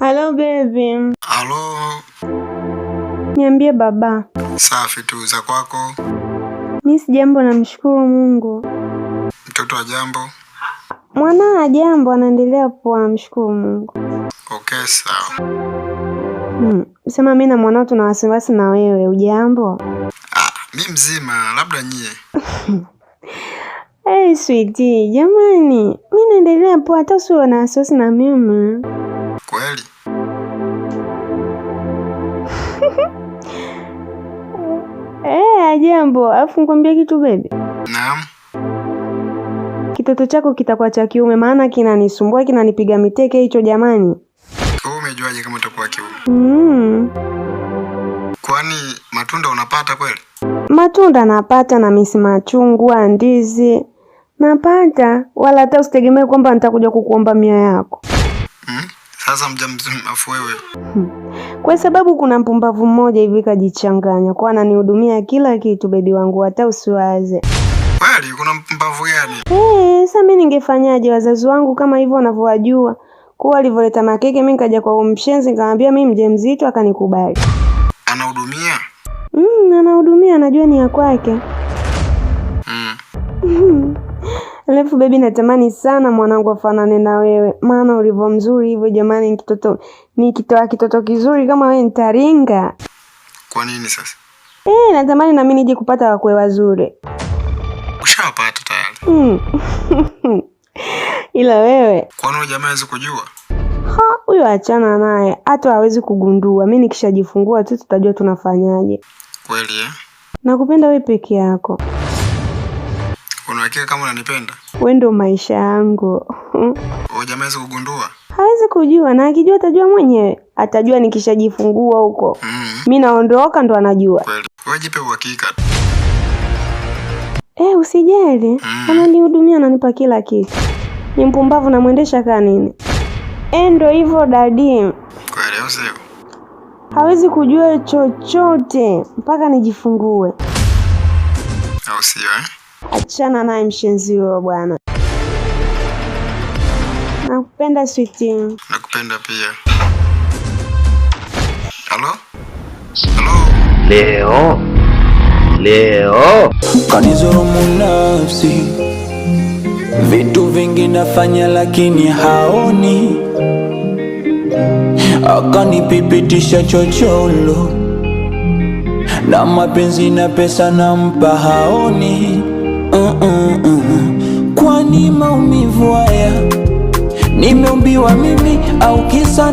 Hello baby. Halo. Niambie baba. Safi tu, za kwako? Mimi si jambo, namshukuru Mungu. Mtoto wa jambo? Mwana jambo anaendelea poa, namshukuru Mungu. Okay, sawa. Sema mimi na mwanao tuna wasiwasi na wewe, ujambo? Mimi mzima, labda nyie. Hey sweetie, jamani, mimi naendelea poa, hata usiwe na wasiwasi na mimi. Kweli? Jambo, afu nikwambie kitu baby. Naam. Kitoto chako kitakuwa cha kiume, maana kinanisumbua, kinanipiga miteke hicho jamani. Wewe umejuaje kama utakuwa kiume? Kwani matunda unapata kweli? Matunda napata, na misi machungwa, ndizi napata, wala hata usitegemee kwamba nitakuja kukuomba 100 yako. Sasa mjamzima afu wewe. Kwa sababu kuna mpumbavu mmoja hivi kajichanganya, kwa ananihudumia kila kitu baby wangu, hata usiwaze. Kweli kuna mpumbavu gani? Sasa mimi ningefanyaje? Wazazi wangu kama hivyo wanavyowajua, kwa walivyoleta makeke mimi nikaja kwa umshenzi nikamwambia mimi mjamzito, akanikubali. Anahudumia? Anahudumia, anajua ni ya kwake. Alafu baby, natamani sana mwanangu afanane na wewe, maana ulivyo mzuri hivyo jamani, nikitoa kitoto kizuri kama wewe nitaringa. Kwa nini sasa? Natamani na mimi nije kupata wakwe wazuri. Ushapata tayari? Ila wewe, kwa nini jamaa hawezi kujua? Huyo achana naye, hata hawezi kugundua. Mimi nikishajifungua tu tutajua tunafanyaje. Kweli Nakupenda wewe peke yako. Unahakika kama unanipenda? Wewe ndio maisha yangu. Huyo jamaa hawezi kugundua? Hawezi kujua, na akijua atajua mwenyewe. Atajua nikishajifungua huko. Mimi naondoka ndo anajua. Kweli. Wewe jipe uhakika. Usijali. Ananihudumia, ananipa kila kitu. Ni mpumbavu na muendesha kaa nini? Ndio hivyo dadi. Kweli au sio? Hawezi kujua chochote mpaka nijifungue. Au sio Achana naye mshenzi huyo bwana. Nakupenda sweetie. Nakupenda pia. Halo? Leo kanizulumu nafsi, vitu vingi nafanya lakini haoni, akanipipitisha chocholo, na mapenzi na pesa nampa haoni. Kwani maumivu haya nimeumbiwa mimi au kisa